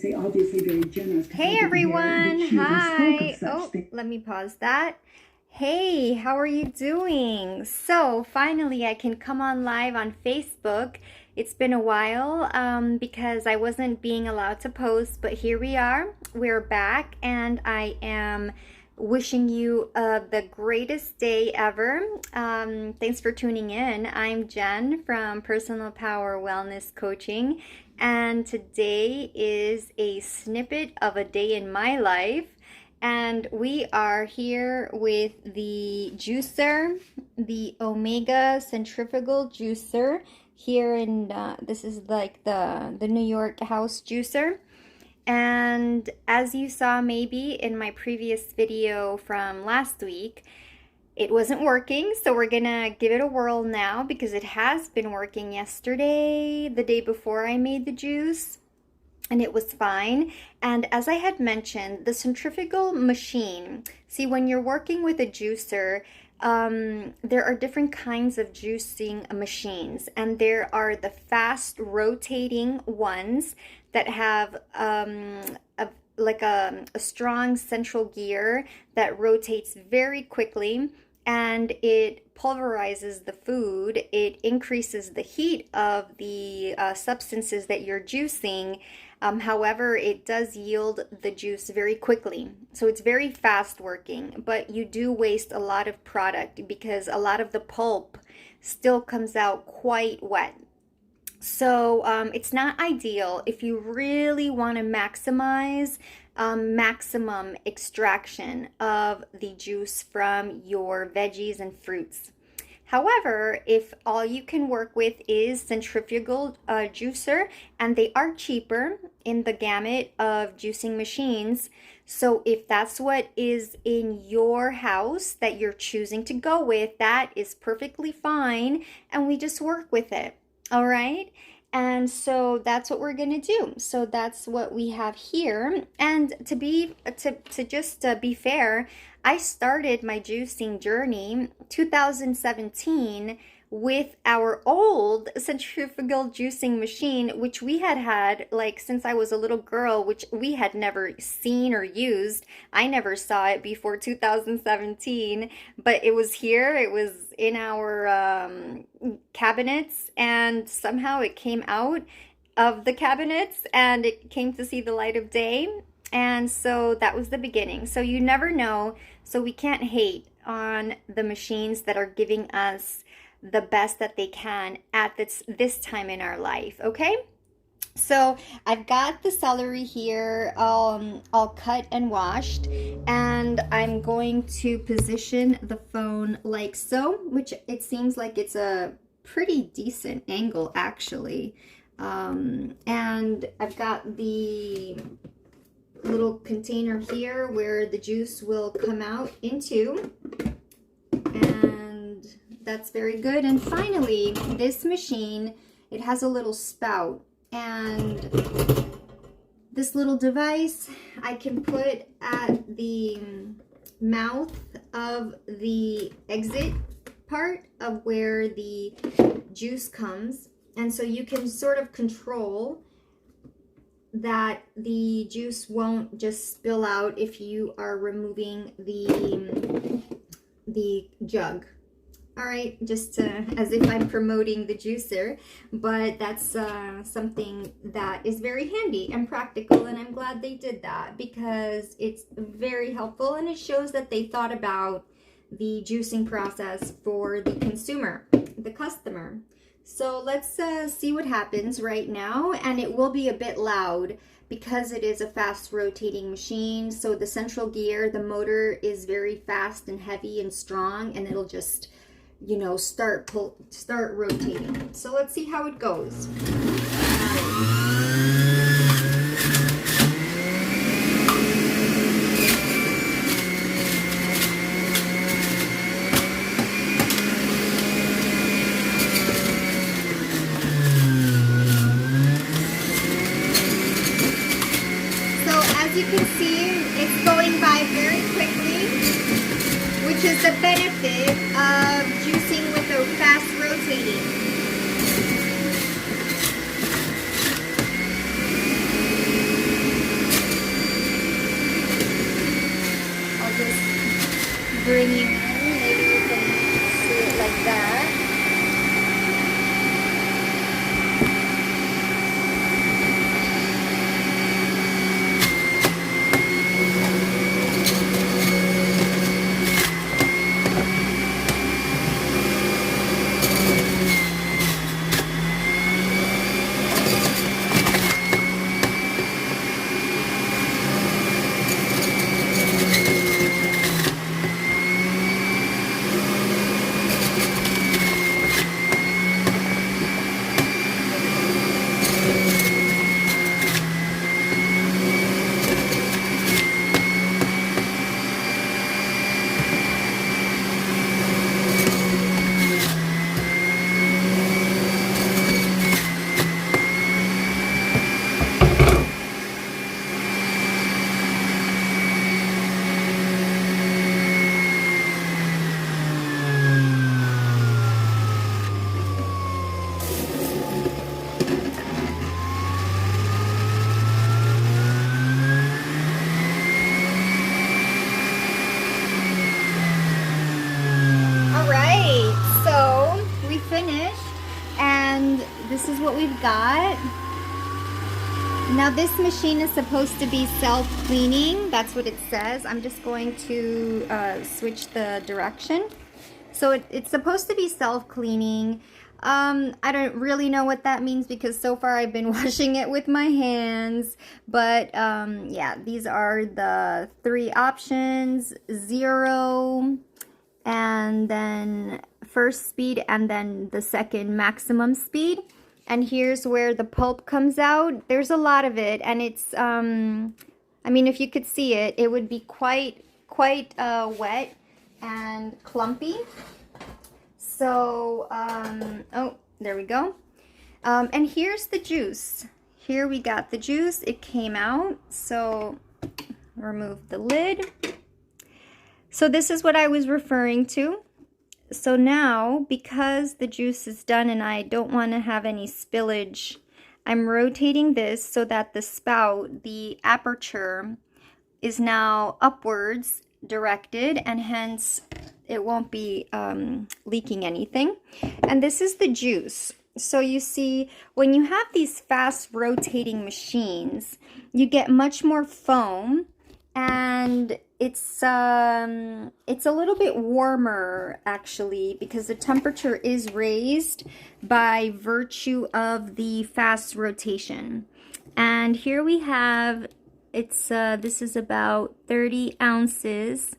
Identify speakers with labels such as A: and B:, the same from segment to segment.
A: say obviously very generous.
B: Hey everyone, hi. Oh, let me pause that. Hey, how are you doing? So finally I can come on live on Facebook. It's been a while because I wasn't being allowed to post, but here we are. We're back and I am wishing you the greatest day ever. Thanks for tuning in. I'm Jen from Personal Power Wellness Coaching, and today is a snippet of a day in my life. And we are here with the juicer, the Omega Centrifugal Juicer here in, this is like the New York house juicer. And as you saw maybe in my previous video from last week, it wasn't working, so we're gonna give it a whirl now because it has been working yesterday, the day before I made the juice, and it was fine. And as I had mentioned, the centrifugal machine, see, when you're working with a juicer, there are different kinds of juicing machines, and there are the fast rotating ones that have a strong central gear that rotates very quickly, and it pulverizes the food. It increases the heat of the substances that you're juicing. However, it does yield the juice very quickly. So it's very fast working, but you do waste a lot of product because a lot of the pulp still comes out quite wet. So it's not ideal if you really want to maximize maximum extraction of the juice from your veggies and fruits. However, if all you can work with is centrifugal juicer, and they are cheaper in the gamut of juicing machines, so if that's what is in your house that you're choosing to go with, that is perfectly fine, and we just work with it. All right, and so that's what we're gonna do. So that's what we have here. And to just be fair, I started my juicing journey 2017 with our old centrifugal juicing machine, which we had like since I was a little girl, which we had never seen or used. I never saw it before 2017, but it was here. It was in our cabinets, and somehow it came out of the cabinets and it came to see the light of day. And so that was the beginning. So you never know. So we can't hate on the machines that are giving us the best that they can at this time in our life, okay? So I've got the celery here all cut and washed, and I'm going to position the phone like so, which it seems like it's a pretty decent angle actually. And I've got the little container here where the juice will come out into, and that's very good. And finally, this machine, it has a little spout, and this little device I can put at the mouth of the exit part of where the juice comes, and so you can sort of control that the juice won't just spill out if you are removing the jug. All right, just as if I'm promoting the juicer, but that's something that is very handy and practical, and I'm glad they did that because it's very helpful, and it shows that they thought about the juicing process for the consumer, the customer. So let's see what happens right now, and it will be a bit loud because it is a fast rotating machine. So the central gear, the motor is very fast and heavy and strong, and it'll just, you know, start rotating. So let's see how it goes. You can see it's going by very quickly, which is the benefit of juicing with a fast rotating. bring you in. Maybe you can see it like that. Finished, and this is what we've got. Now this machine is supposed to be self-cleaning. That's what it says. I'm just going to switch the direction. So it's supposed to be self-cleaning. I don't really know what that means because so far I've been washing it with my hands. But yeah, these are the 3 options: 0, and then first speed, and then the second maximum speed. And here's where the pulp comes out. There's a lot of it, and it's I mean, if you could see it, it would be quite wet and clumpy. So oh, there we go. And here's the juice. Here we got the juice. It came out. So remove the lid. So this is what I was referring to. So now, because the juice is done and I don't want to have any spillage, I'm rotating this so that the spout, the aperture, is now upwards directed, and hence it won't be leaking anything. And this is the juice. So you see, when you have these fast rotating machines, you get much more foam, and it's a little bit warmer actually because the temperature is raised by virtue of the fast rotation. And here we have, it's this is about 30 ounces.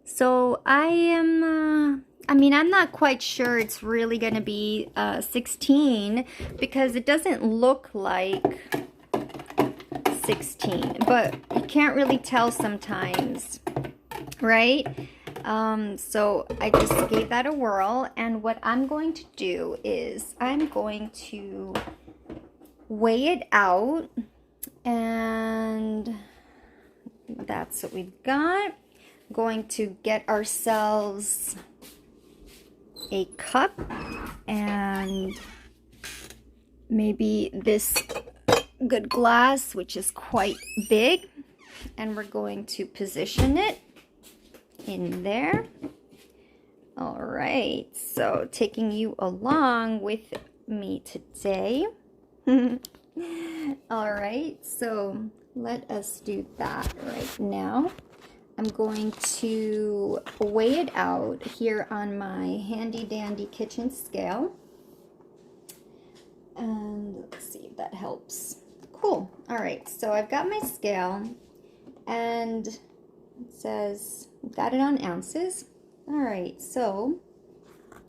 B: So I'm not quite sure it's really gonna be 16 because it doesn't look like 16, but you can't really tell sometimes, right? So I just gave that a whirl, and what I'm going to do is I'm going to weigh it out, and that's what we've got. Going to get ourselves a cup and maybe this good glass, which is quite big, and we're going to position it in there. All right, so taking you along with me today. All right, so let us do that right now. I'm going to weigh it out here on my handy dandy kitchen scale, and let's see if that helps. Cool. All right, so I've got my scale, and it says got it on ounces. All right, so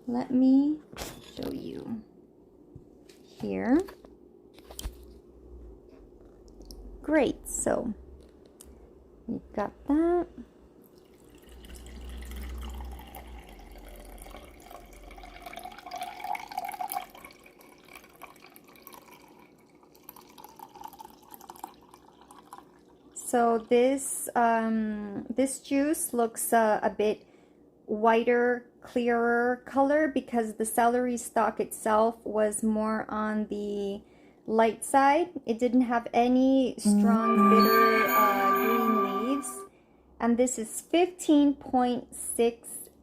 B: let me show you here. Great, so we've got that. So this this juice looks a bit whiter, clearer color because the celery stalk itself was more on the light side. It didn't have any strong bitter green leaves, And this is 15.6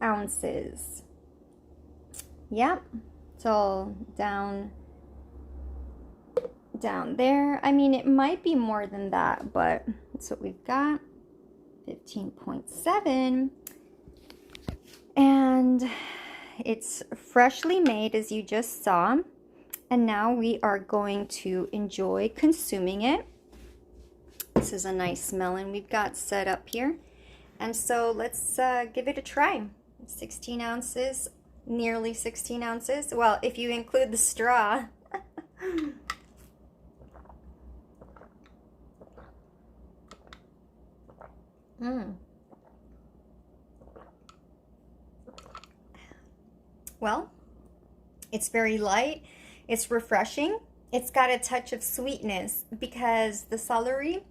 B: ounces. Yep. So down there. I mean, it might be more than that, but that's what we've got. 15.7. And it's freshly made, as you just saw. And now we are going to enjoy consuming it. This is a nice melon we've got set up here. And so let's give it a try. 16 ounces, nearly 16 ounces. Well, if you include the straw. Well, it's very light. It's refreshing. It's got a touch of sweetness because the celery,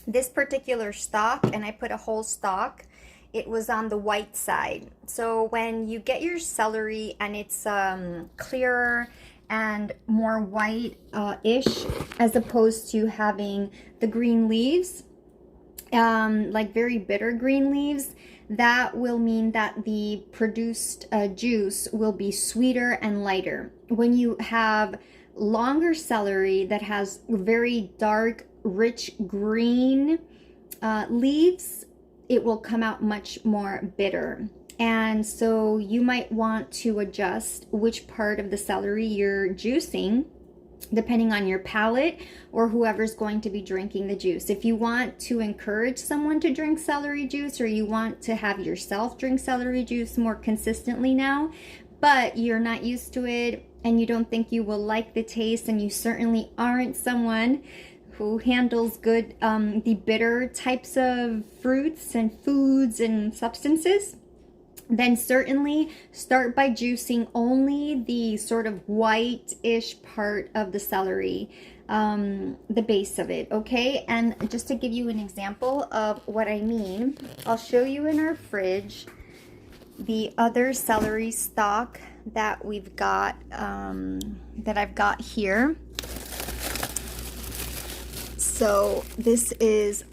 B: this particular stalk, and I put a whole stalk, it was on the white side. So when you get your celery and it's clearer and more white-ish, as opposed to having the green leaves, like very bitter green leaves, that will mean that the produced juice will be sweeter and lighter. When you have longer celery that has very dark, rich green leaves, it will come out much more bitter. And so you might want to adjust which part of the celery you're juicing, depending on your palate or whoever's going to be drinking the juice. If you want to encourage someone to drink celery juice, or you want to have yourself drink celery juice more consistently now, but you're not used to it and you don't think you will like the taste, and you certainly aren't someone who handles good the bitter types of fruits and foods and substances, then certainly start by juicing only the sort of white-ish part of the celery, the base of it, okay? And just to give you an example of what I mean, I'll show you in our fridge the other celery stalk that we've got, that I've got here. So this is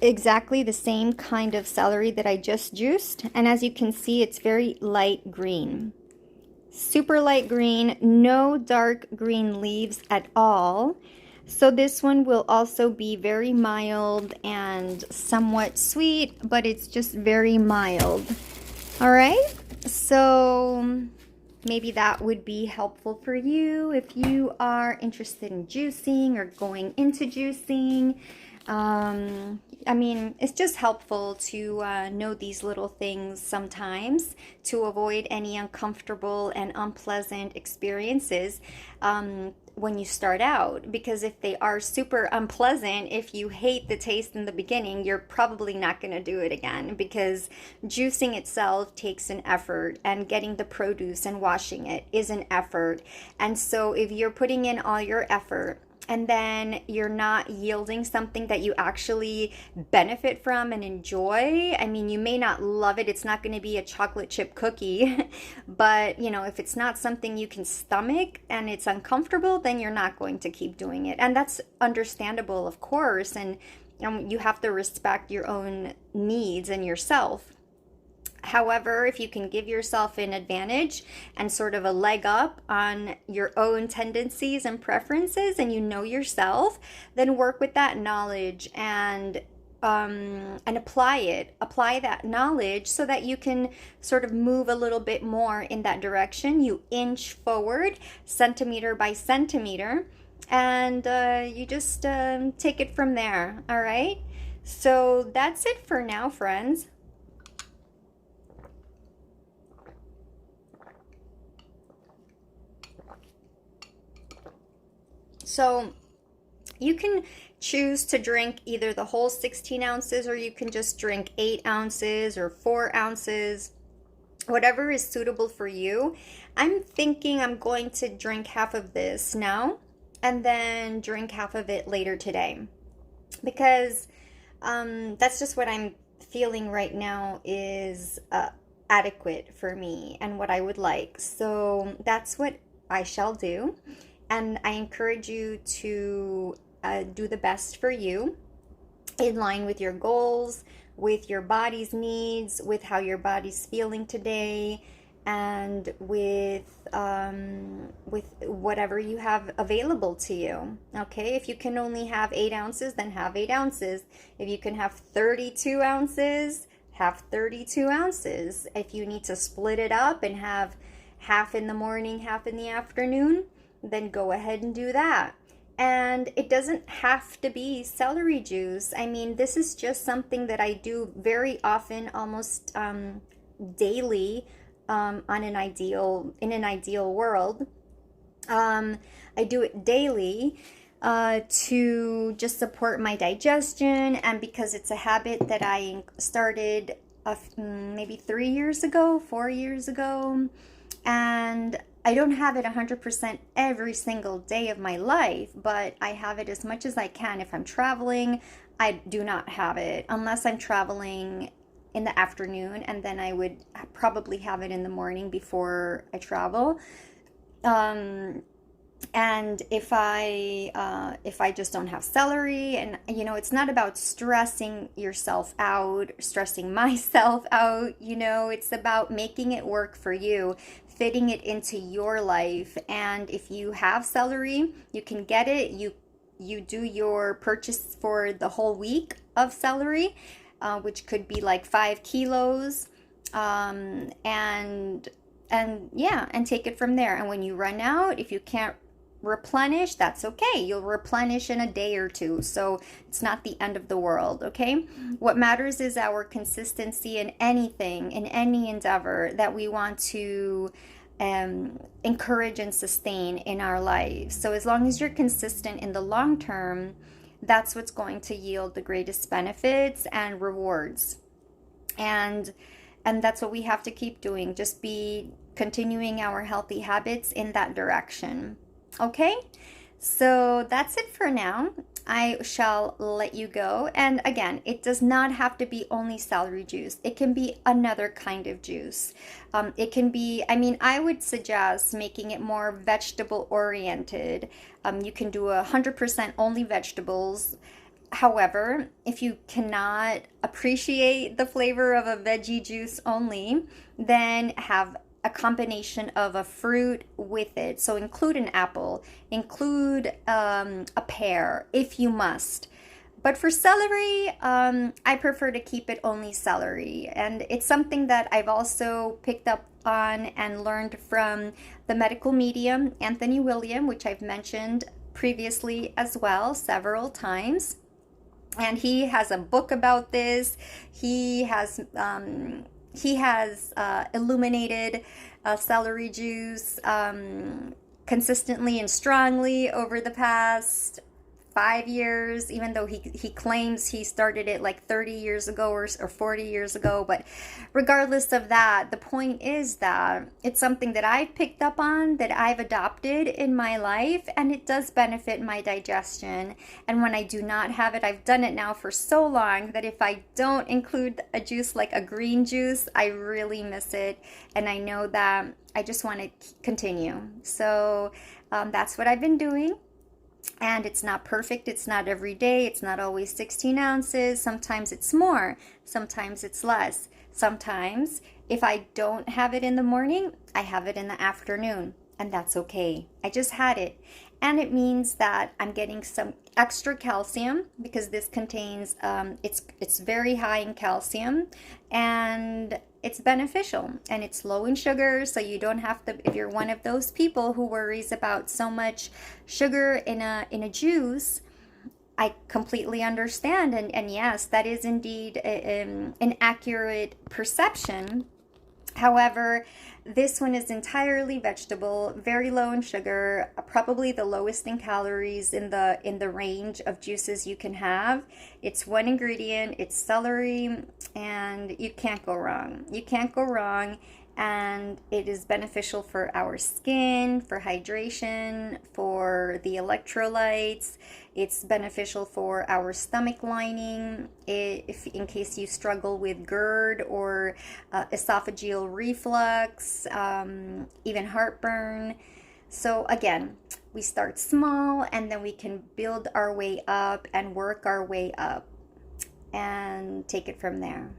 B: exactly the same kind of celery that I just juiced, and as you can see, it's very light green, super light green, no dark green leaves at all. So this one will also be very mild and somewhat sweet, but it's just very mild. All right, so maybe that would be helpful for you if you are interested in juicing or going into juicing. I mean, it's just helpful to know these little things sometimes to avoid any uncomfortable and unpleasant experiences when you start out. Because if they are super unpleasant, if you hate the taste in the beginning, you're probably not going to do it again, because juicing itself takes an effort, and getting the produce and washing it is an effort. And so if you're putting in all your effort and then you're not yielding something that you actually benefit from and enjoy, I mean, you may not love it. It's not going to be a chocolate chip cookie, but you know, if it's not something you can stomach and it's uncomfortable, then you're not going to keep doing it. And that's understandable, of course. And you have to respect your own needs and yourself. However, if you can give yourself an advantage and sort of a leg up on your own tendencies and preferences, and you know yourself, then work with that knowledge and apply that knowledge so that you can sort of move a little bit more in that direction. You inch forward centimeter by centimeter, and you just take it from there. All right, so that's it for now, friends. So you can choose to drink either the whole 16 ounces, or you can just drink 8 ounces or 4 ounces, whatever is suitable for you. I'm thinking I'm going to drink half of this now and then drink half of it later today, because that's just what I'm feeling right now is adequate for me and what I would like. So that's what I shall do. And I encourage you to do the best for you in line with your goals, with your body's needs, with how your body's feeling today, and with whatever you have available to you. Okay, if you can only have 8 ounces, then have 8 ounces. If you can have 32 ounces, have 32 ounces. If you need to split it up and have half in the morning, half in the afternoon, then go ahead and do that. And it doesn't have to be celery juice. I mean, this is just something that I do very often, almost daily, in an ideal world. I do it daily to just support my digestion, and because it's a habit that I started maybe 3 years ago, 4 years ago, and I don't have it 100% every single day of my life, but I have it as much as I can. If I'm traveling, I do not have it unless I'm traveling in the afternoon, and then I would probably have it in the morning before I travel. Um, and if I just don't have celery, and it's not about stressing yourself out, stressing myself out, it's about making it work for you, fitting it into your life. And if you have celery, you can get it. You do your purchase for the whole week of celery, which could be like 5 kilos, and yeah, and take it from there. And when you run out, if you can't replenish, that's okay. You'll replenish in a day or two. So it's not the end of the world, okay? What matters is our consistency in anything, in any endeavor that we want to encourage and sustain in our lives. So as long as you're consistent in the long term, that's what's going to yield the greatest benefits and rewards. And that's what we have to keep doing. Just be continuing our healthy habits in that direction. Okay? So that's it for now. I shall let you go. And again, it does not have to be only celery juice. It can be another kind of juice. It can be, I would suggest making it more vegetable oriented. You can do 100% only vegetables. However, if you cannot appreciate the flavor of a veggie juice only, then have a combination of a fruit with it. So include an apple, include a pear if you must. But for celery, I prefer to keep it only celery. And it's something that I've also picked up on and learned from the medical medium, Anthony William, which I've mentioned previously as well several times. And he has a book about this. He has illuminated celery juice consistently and strongly over the past 5 years, even though he claims he started it like 30 years ago or 40 years ago. But regardless of that, the point is that it's something that I've picked up on, that I've adopted in my life, and it does benefit my digestion. And when I do not have it, I've done it now for so long that if I don't include a juice like a green juice, I really miss it. And I know that I just want to continue. So that's what I've been doing. And it's not perfect. It's not every day. It's not always 16 ounces. Sometimes it's more. Sometimes it's less. Sometimes if I don't have it in the morning, I have it in the afternoon. And that's okay. I just had it. And it means that I'm getting some extra calcium because this contains, it's very high in calcium, and it's beneficial, and it's low in sugar. So you don't have to, if you're one of those people who worries about so much sugar in a juice, I completely understand. And yes, that is indeed an accurate perception. However, this one is entirely vegetable, very low in sugar, probably the lowest in calories in the range of juices you can have. It's one ingredient, it's celery, and you can't go wrong. You can't go wrong. And it is beneficial for our skin, for hydration, for the electrolytes. It's beneficial for our stomach lining, if in case you struggle with GERD or esophageal reflux, even heartburn. So again, we start small and then we can build our way up and work our way up. and take it from there.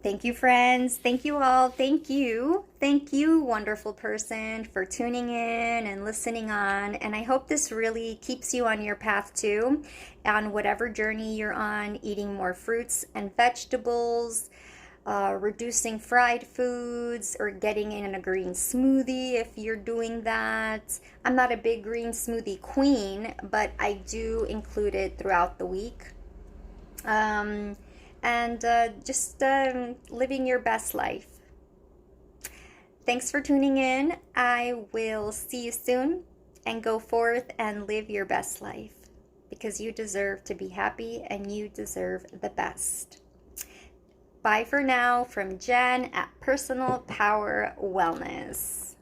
B: Thank you, friends. Thank you all. Thank you. Thank you, wonderful person, for tuning in and listening on. And I hope this really keeps you on your path too, on whatever journey you're on, eating more fruits and vegetables, reducing fried foods, or getting in a green smoothie if you're doing that. I'm not a big green smoothie queen, but I do include it throughout the week. Um, and just living your best life. Thanks for tuning in. I will see you soon, and go forth and live your best life because you deserve to be happy and you deserve the best. Bye for now from Jen at Personal Power Wellness.